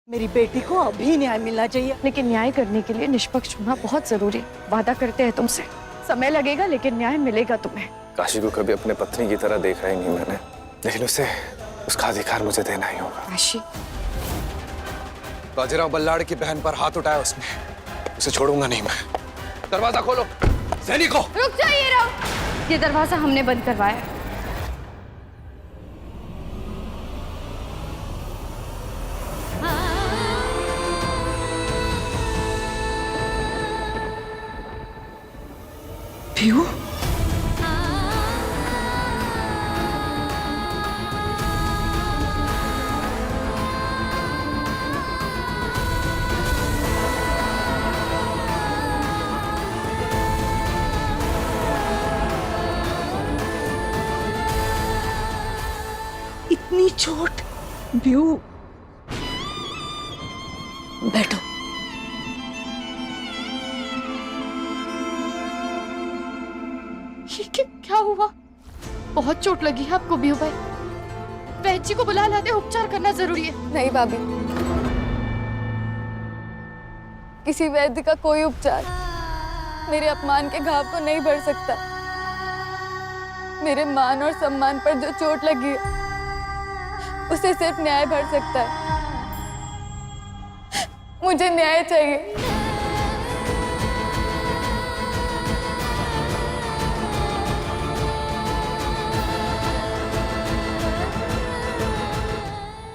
मेरी बेटी को अभी न्याय मिलना चाहिए। लेकिन न्याय करने के लिए निष्पक्ष होना बहुत जरूरी है। वादा करते हैं तुमसे, समय लगेगा लेकिन न्याय मिलेगा तुम्हें। काशी को कभी अपने पत्नी की तरह देखा ही नहीं मैंने, लेकिन उसे उसका अधिकार मुझे देना ही होगा। काशी, बाजीराव बल्लाड़ की बहन पर हाथ उठाया उसने, उसे छोड़ूंगा नहीं मैं। दरवाजा खोलो सैनिकों। रुक जाइए राव, ये दरवाजा हमने बंद करवाया है। पीयू, इतनी चोट। पीयू, बैठो। क्या हुआ? बहुत चोट लगी है आपको बीहू भाई? वैद्य जी को बुला लाते, उपचार करना जरूरी है। नहीं भाभी, किसी वैद्य का कोई उपचार मेरे अपमान के घाव को नहीं भर सकता। मेरे मान और सम्मान पर जो चोट लगी है उसे सिर्फ न्याय भर सकता है। मुझे न्याय चाहिए।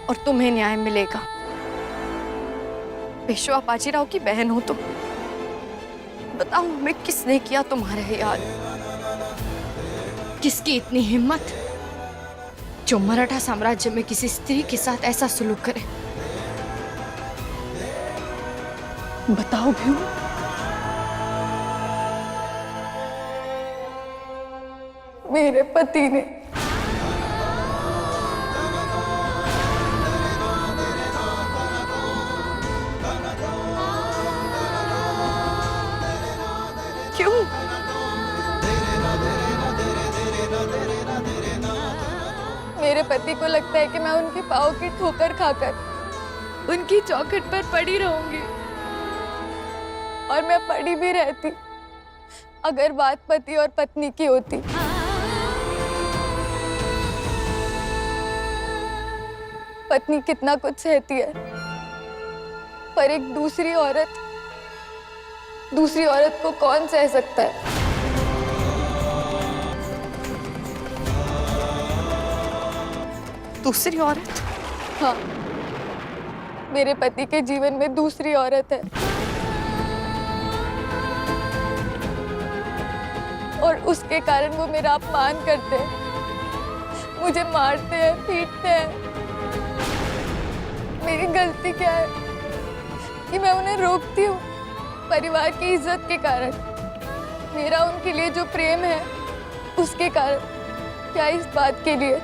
और तुम्हें न्याय मिलेगा। पेशवा बाजीराव की बहन हो तुम। बताओ हमें किसने किया तुम्हारे याद? किसकी इतनी हिम्मत जो मराठा साम्राज्य में किसी स्त्री के साथ ऐसा सलूक करे? बताओ पीयू। मेरे पति ने क्यों? मेरे पति को लगता है कि मैं उनके पाँव की ठोकर खाकर उनकी चौखट पर पड़ी रहूंगी, और मैं पड़ी भी रहती अगर बात पति और पत्नी की होती। पत्नी कितना कुछ सहती है, पर एक दूसरी औरत को कौन सह सकता है? दूसरी औरत? हाँ, मेरे पति के जीवन में दूसरी औरत है, और उसके कारण वो मेरा अपमान करते हैं, मुझे मारते हैं, पीटते हैं। मेरी गलती क्या है कि मैं उन्हें रोकती हूँ? परिवार की इज्जत के कारण, मेरा उनके लिए जो प्रेम है उसके कारण। क्या इस बात के लिए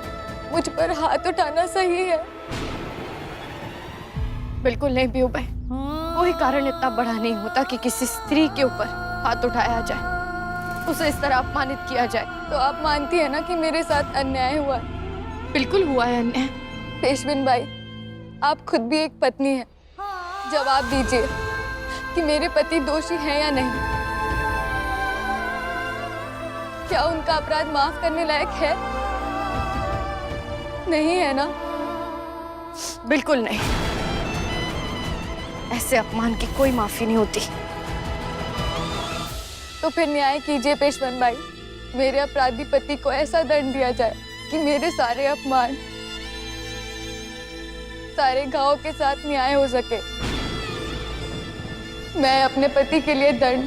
मुझ पर हाथ उठाना सही है? बिल्कुल नहीं बीहू भाई, कोई कारण इतना बड़ा नहीं होता कि किसी स्त्री के ऊपर हाथ उठाया जाए, उसे इस तरह अपमानित किया जाए। तो आप मानती है ना कि मेरे साथ अन्याय हुआ है? बिल्कुल हुआ है अन्याय। पेशविन बाई, आप खुद भी एक पत्नी हैं। जवाब दीजिए कि मेरे पति दोषी हैं या नहीं। क्या उनका अपराध माफ करने लायक है? नहीं है ना? बिल्कुल नहीं। ऐसे अपमान की कोई माफी नहीं होती। तो फिर न्याय कीजिए पेशवन बाई। मेरे अपराधी पति को ऐसा दंड दिया जाए कि मेरे सारे अपमान, सारे घाव के साथ न्याय हो सके। मैं अपने पति के लिए दंड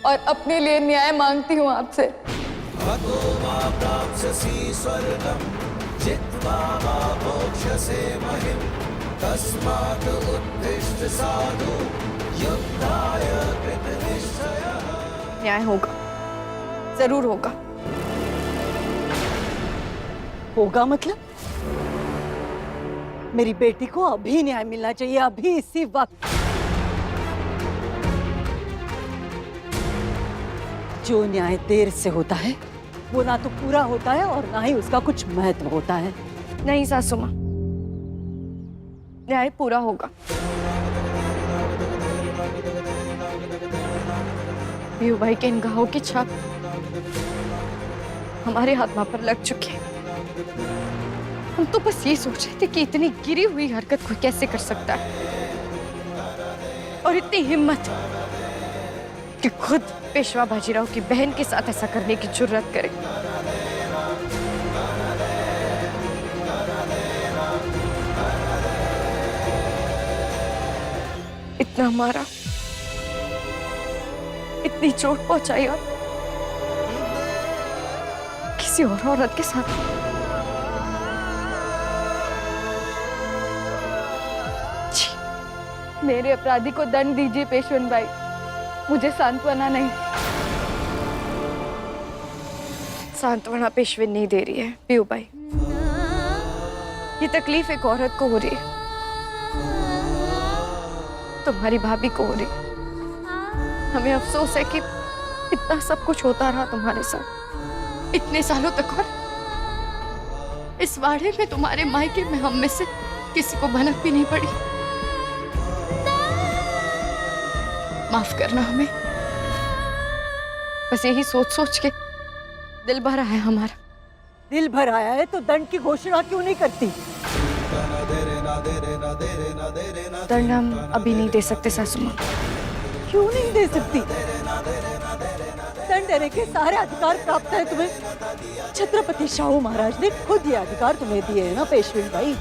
और अपने लिए न्याय मांगती हूँ आपसे। न्याय होगा, जरूर होगा। होगा मतलब? मेरी बेटी को अभी न्याय मिलना चाहिए, अभी इसी वक्त। जो न्याय देर से होता है वो ना तो पूरा होता है और ना ही उसका कुछ महत्व होता है। नहीं सासू माँ, न्याय पूरा होगा। पीयू भाई के इन घावों की छाप हमारे आत्मा पर लग चुकी है। हम तो बस ये सोच रहे थे कि इतनी गिरी हुई हरकत कोई कैसे कर सकता है, और इतनी हिम्मत कि खुद पेशवा बाजीराव की बहन के साथ ऐसा करने की जुर्रत करे। इतना मारा, इतनी चोट पहुंचाई और किसी और औरत के साथ। मेरे अपराधी को दंड दीजिए पेशवन भाई, मुझे सांत्वना नहीं। सांत्वना पेशविन नहीं दे रही है पीयू भाई, ये तकलीफ एक औरत को हो रही है, तुम्हारी भाभी को हो रही। हमें अफसोस है कि इतना सब कुछ होता रहा तुम्हारे साथ इतने सालों तक, और इस वाड़े में तुम्हारे मायके में हम में से किसी को भनक भी नहीं पड़ी। माफ करना हमें, बस यही सोच सोच के दिल भर आया हमारा। दिल भर आया है तो दंड की घोषणा क्यों नहीं करती? दंड हम अभी नहीं दे सकते सासू माँ। क्यों नहीं दे सकती? दंड देने के सारे अधिकार प्राप्त है तुम्हें। छत्रपति शाहू महाराज ने खुद ये अधिकार तुम्हें दिए है ना पेशविन भाई।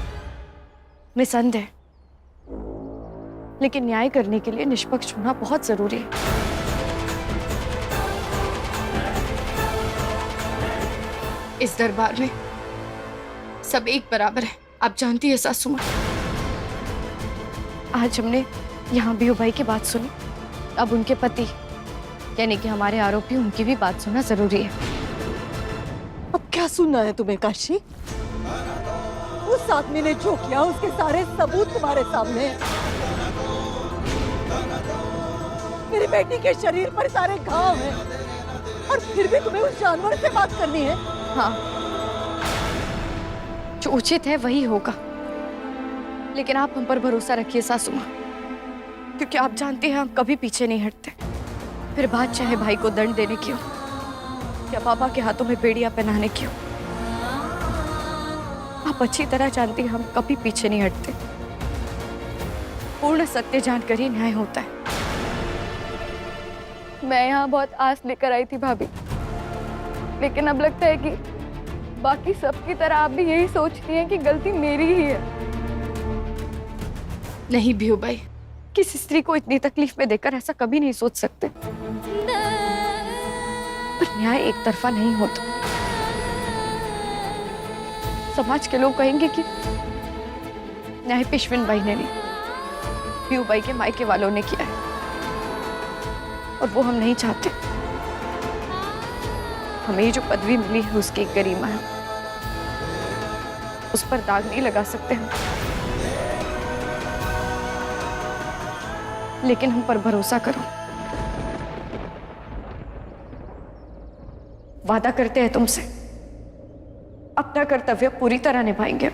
निसंदेह, लेकिन न्याय करने के लिए निष्पक्ष होना बहुत जरूरी है। इस दरबार में सब एक बराबर है, आप जानती है सासू माँ। आज हमने यहाँ बीहू भाई की बात सुनी, अब उनके पति यानी कि हमारे आरोपी, उनकी भी बात सुनना जरूरी है। अब क्या सुनना है तुम्हें काशी? उस आदमी ने जो किया उसके सारे सबूत तुम्हारे सामने हैं। मेरी बेटी के शरीर पर सारे घाव हैं, और फिर भी तुम्हें उस जानवर से बात करनी है। हाँ, जो उचित है वही होगा, लेकिन आप हम पर भरोसा रखिए सासू माँ, क्योंकि आप जानते हैं हम कभी पीछे नहीं हटते। फिर बात चाहे भाई को दंड देने की हो या पापा के हाथों में बेड़ियां पहनाने की हो, आप अच्छी तरह जानती हैं हम कभी पीछे नहीं हटते। पूर्ण सत्य जानकर ही न्याय होता है। मैं यहाँ बहुत आस लेकर आई थी भाभी, लेकिन अब लगता है कि बाकी सबकी तरह आप भी यही सोचती हैं कि गलती मेरी ही है। नहीं बीहू भाई, किसी स्त्री को इतनी तकलीफ में देकर ऐसा कभी नहीं सोच सकते। पर न्याय एक तरफा नहीं होता। समाज के लोग कहेंगे कि न्याय पेशविन भाई ने नहीं, बीहू भाई के मायके वालों ने किया है, और वो हम नहीं चाहते। हमें ये जो पदवी मिली है उसकी एक गरिमा है, उस पर दाग नहीं लगा सकते हम, लेकिन हम पर भरोसा करो। वादा करते हैं तुमसे, अपना कर्तव्य पूरी तरह निभाएंगे।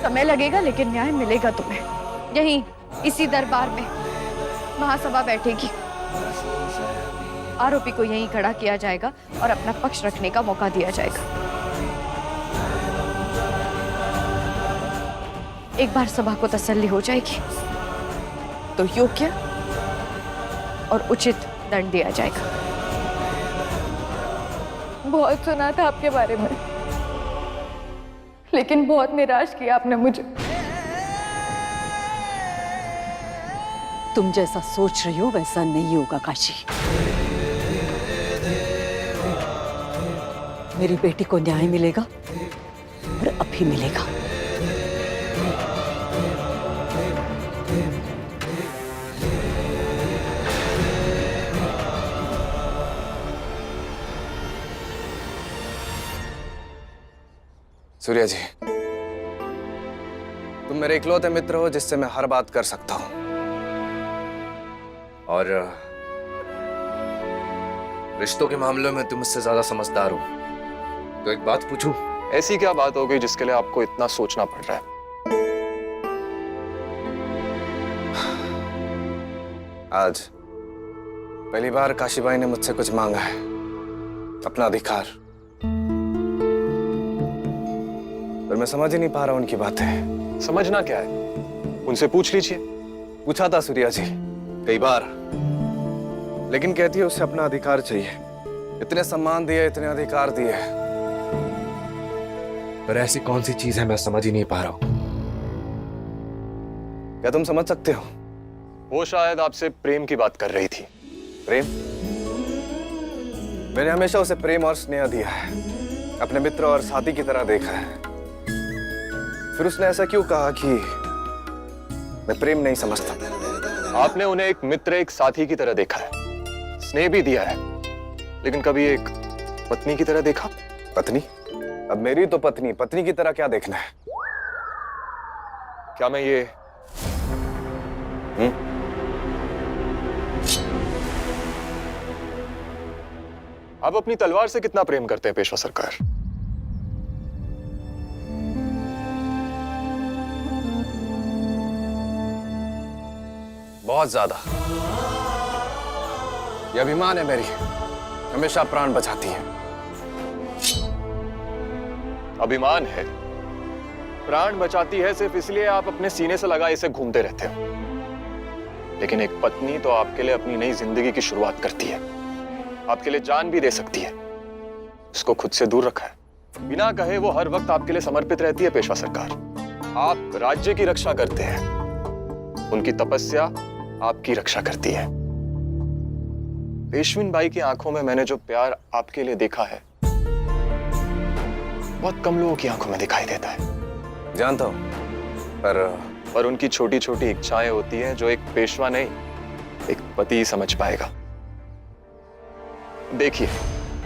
समय लगेगा लेकिन न्याय मिलेगा तुम्हें। यहीं इसी दरबार में महासभा बैठेगी, आरोपी को यहीं खड़ा किया जाएगा और अपना पक्ष रखने का मौका दिया जाएगा। एक बार सभा को तसल्ली हो जाएगी तो योग्य और उचित दंड दिया जाएगा। बहुत सुना था आपके बारे में, लेकिन बहुत निराश किया आपने मुझे। तुम जैसा सोच रही हो वैसा नहीं होगा काशी। मेरी बेटी को न्याय मिलेगा और अभी मिलेगा। सूर्या जी, तुम मेरे इकलौते मित्र हो जिससे मैं हर बात कर सकता हूं, और रिश्तों के मामलों में तुम मुझसे ज्यादा समझदार हो। तो एक बात पूछूं? ऐसी क्या बात हो गई जिसके लिए आपको इतना सोचना पड़ रहा है? आज पहली बार काशीबाई ने मुझसे कुछ मांगा है, अपना अधिकार। पर मैं समझ ही नहीं पा रहा उनकी बातें। समझना क्या है? उनसे पूछ लीजिए। पूछा था सूर्या जी कई बार, लेकिन कहती है उसे अपना अधिकार चाहिए। इतने सम्मान दिए, इतने अधिकार दिए, पर ऐसी कौन सी चीज है मैं समझ ही नहीं पा रहा हूं। क्या तुम समझ सकते हो? वो शायद आपसे प्रेम की बात कर रही थी। प्रेम? मैंने हमेशा उसे प्रेम और स्नेह दिया है, अपने मित्र और साथी की तरह देखा है। फिर उसने ऐसा क्यों कहा कि मैं प्रेम नहीं समझता? आपने उन्हें एक मित्र, एक साथी की तरह देखा है, स्नेह भी दिया है, लेकिन कभी एक पत्नी की तरह देखा? पत्नी? अब मेरी तो पत्नी, पत्नी की तरह क्या देखना है? क्या मैं ये आप अपनी तलवार से कितना प्रेम करते हैं पेशवा सरकार? बहुत ज्यादा। ये अभिमान है मेरी, हमेशा प्राण बचाती है। अभिमान है, प्राण बचाती है सिर्फ इसलिए आप अपने सीने से लगा इसे घूमते रहते हो। लेकिन एक पत्नी तो आपके लिए अपनी नई जिंदगी की शुरुआत करती है, आपके लिए जान भी दे सकती है। उसको खुद से दूर रखा है, बिना कहे वो हर वक्त आपके लिए समर्पित रहती है पेशवा सरकार। आप राज्य की रक्षा करते हैं, उनकी तपस्या आपकी रक्षा करती है। पेशविन बाई की आंखों में मैंने जो प्यार आपके लिए देखा है, बहुत कम लोगों की आंखों में दिखाई देता है। जानता हूं, पर उनकी छोटी छोटी इच्छाएं होती हैं जो एक पेशवा नहीं, एक पति समझ पाएगा। देखिए,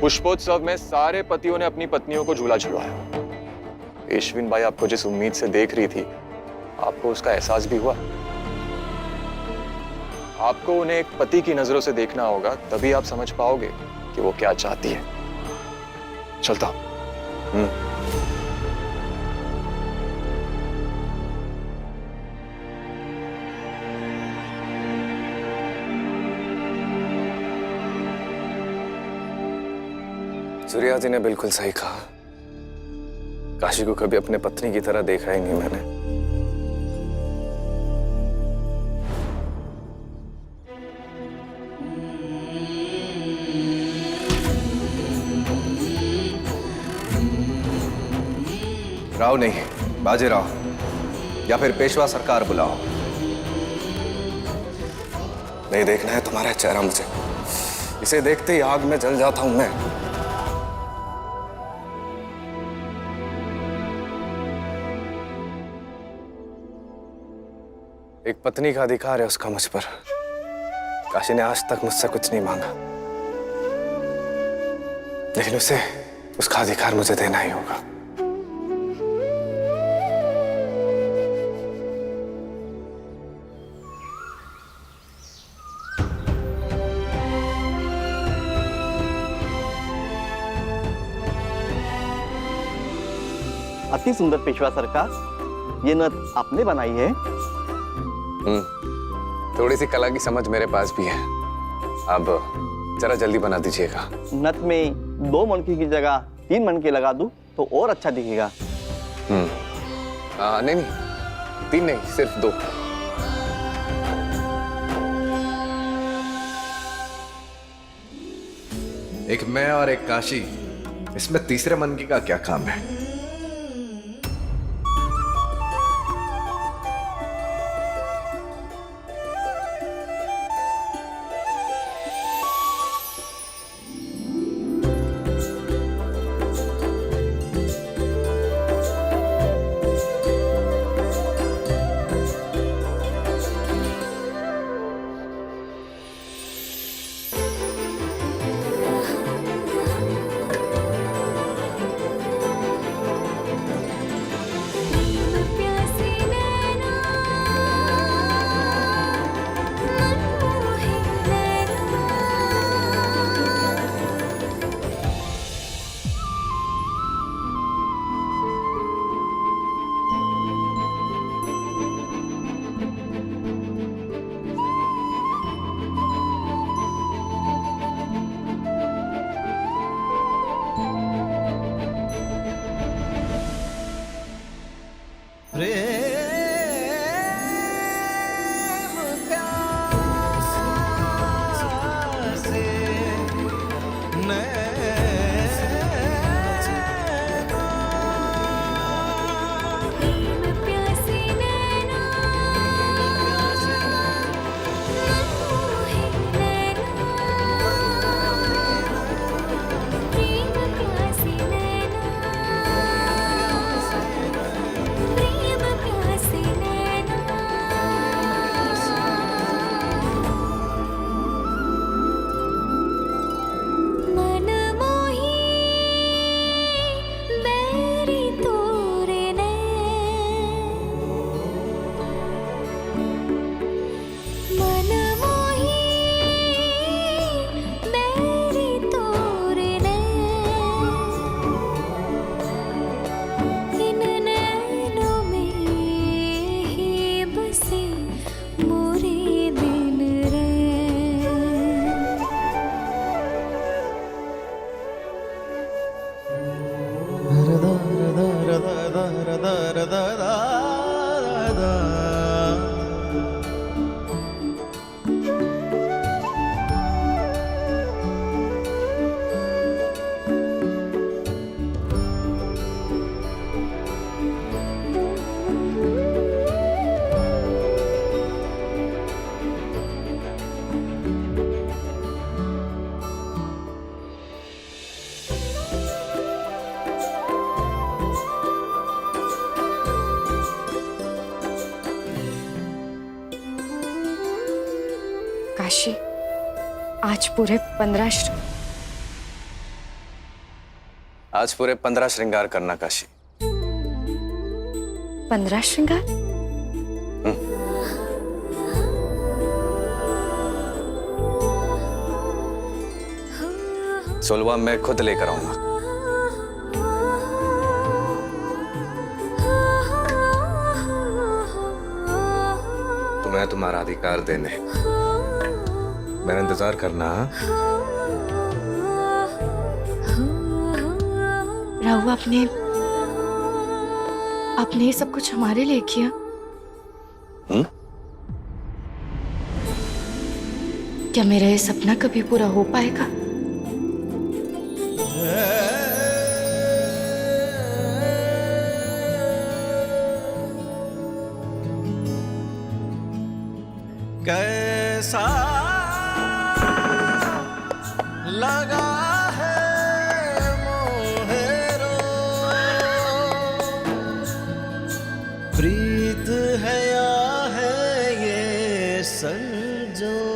पुष्पोत्सव में सारे पतियों ने अपनी पत्नियों को झूला झुलवाया। पेशविन बाई आपको जिस उम्मीद से देख रही थी, आपको उसका एहसास भी हुआ। आपको उन्हें एक पति की नजरों से देखना होगा, तभी आप समझ पाओगे कि वो क्या चाहती है। चलता हूं। सूर्या जी ने बिल्कुल सही कहा। काशी को कभी अपने पत्नी की तरह देखा ही नहीं मैंने। राव नहीं, बाजीराव या फिर पेशवा सरकार बुलाओ। नहीं देखना है तुम्हारा चेहरा मुझे, इसे देखते ही आग में जल जाता हूं मैं। एक पत्नी का अधिकार है उसका मुझ पर। काशी ने आज तक मुझसे कुछ नहीं मांगा, लेकिन उसे उसका अधिकार मुझे देना ही होगा। अति सुंदर पेशवा सरकार, ये नथ आपने बनाई है? थोड़ी सी कला की समझ मेरे पास भी है। अब जरा जल्दी बना दीजिएगा। नथ में 2 मनके की जगह 3 मनके लगा दूं तो और अच्छा दिखेगा। नहीं, 3 नहीं, सिर्फ 2। एक मैं और एक काशी, इसमें तीसरे मनके का क्या काम है? काशी, आज पूरे 15 आज पूरे 15 श्रृंगार करना काशी। 15 श्रृंगार? 16वां मैं खुद लेकर आऊंगा। तुम्हें तुम्हारा अधिकार देने, मेरा इंतजार करना। राहु, आपने ये सब कुछ हमारे लिए किया। क्या मेरा ये सपना कभी पूरा हो पाएगा? कैसा लगा है मोहेरो, प्रीत है या है ये संजोग।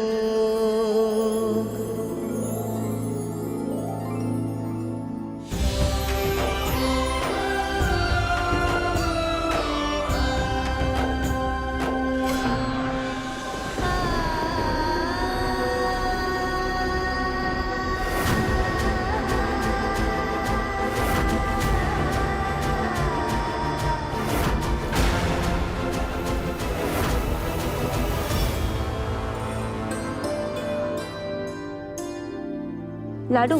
लाडू,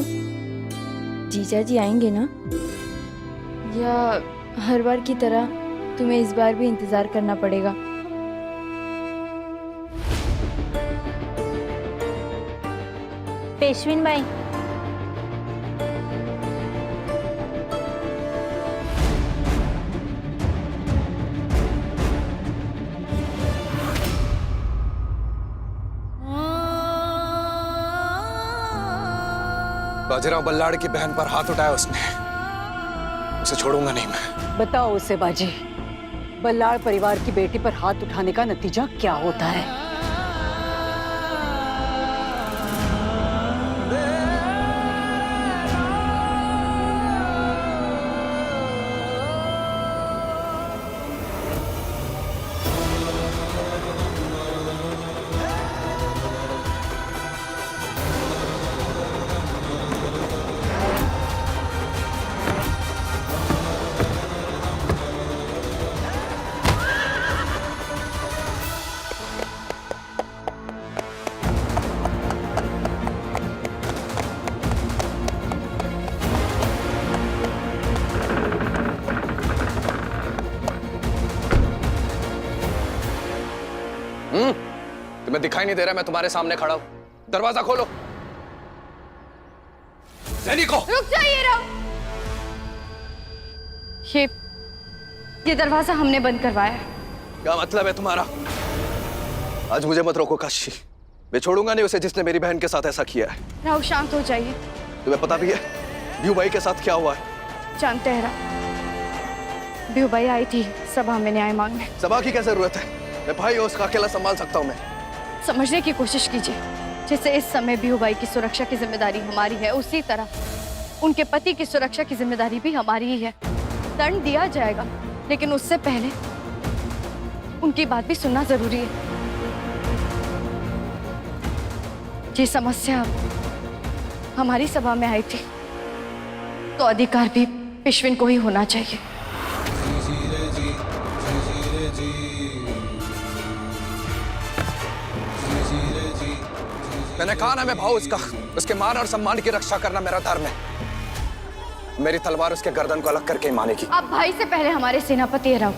जीजा जी आएंगे ना? या हर बार की तरह तुम्हें इस बार भी इंतजार करना पड़ेगा? पेशविन बाई, बाजीराव बल्लाड़ की बहन पर हाथ उठाया उसने, उसे छोड़ूंगा नहीं मैं। बताओ उसे बाजी, बल्लाड़ परिवार की बेटी पर हाथ उठाने का नतीजा क्या होता है? तुम्हें दिखाई नहीं दे रहा मैं तुम्हारे सामने खड़ा हूं? दरवाजा खोलो। सैनिकों, रुक जाइए राव। ये दरवाजा हमने बंद करवाया है। क्या मतलब है तुम्हारा? आज मुझे मत रोको काशी। मैं छोड़ूंगा नहीं उसे जिसने मेरी बहन के साथ ऐसा किया है। राव शांत हो जाइए। तुम्हें पता भी है व्यू भाई के साथ क्या हुआ है? जानते हैं राव, बिहू भाई आई थी सभा में न्याय मांगने। सभा की क्या जरूरत है? मैं भाई हूं, उसका अकेला संभाल सकता हूं मैं। समझने की कोशिश कीजिए, जैसे इस समय बिहू भाई की सुरक्षा की जिम्मेदारी हमारी है, उसी तरह उनके पति की सुरक्षा की जिम्मेदारी भी हमारी ही है। दंड दिया जाएगा, लेकिन उससे पहले उनकी बात भी सुनना जरूरी है। ये समस्या हमारी सभा में आई थी, तो अधिकार भी पेशविन को ही होना चाहिए। मैंने कहा ना मैं भाऊ उसका, उसके मान और सम्मान की रक्षा करना मेरा धर्म है। मेरी तलवार उसके गर्दन को अलग करके ही मानेगी। आप भाई से पहले हमारे सेनापति हैं राव।